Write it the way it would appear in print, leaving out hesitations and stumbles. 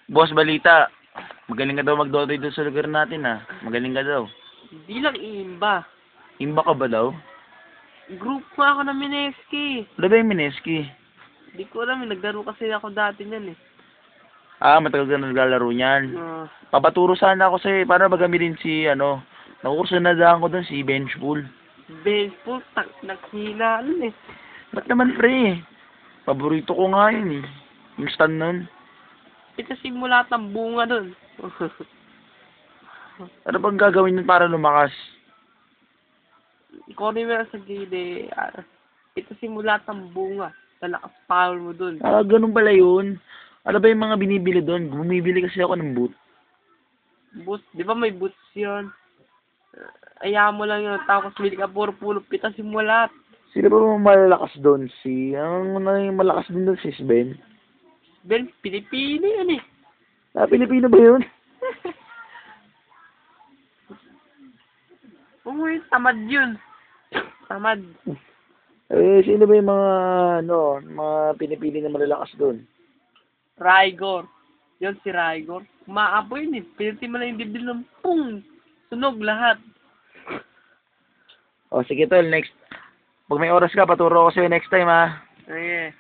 Boss, balita. Magaling ka daw magdodoy doon sa lugar natin, ha? Magaling ka daw. Hindi lang iimba. Imba ka ba daw? Group nga ako ng Mineski. Wala ba yung Mineski? Hindi ko alam, naglaro kasi ako dati niyan eh. Ah, matagal ka na naglalaro niyan. Papaturo sana ako sa'yo, para magamitin si, nakukurso na daan ko doon, si Benchpool. Baseball, naghina nun eh. Ba't naman, pre? Paborito ko nga yun, eh. Yung stand nun. Ito simula ng bunga dun. Ano bang gagawin nun para lumakas? Ikaw rin meron sa gilid. Ito simula ng bunga. Talakas power mo dun. Ah, ganun pala yun. Ano ba yung mga binibili doon? Bumibili kasi ako ng boot. Boots, di ba may boots yun? Ayaw mo lang yun. Tapos bili ka puro pita simulat. Sino ba malakas doon? Ang malakas din doon, si Ben. Ben, Pilipino yun eh. Ah, Pilipino ba yun? Oo, tamad yun. Tamad. Eh, sino ba yung mga pinipili na malalakas doon? Rigor. Yun si Rigor. Maapo yun eh. Piniti mo lang yung dibdib ng pung. Sunog lahat. O, sige tol, next. Pag may oras ka, paturo ko sa'yo next time, ha? Ay,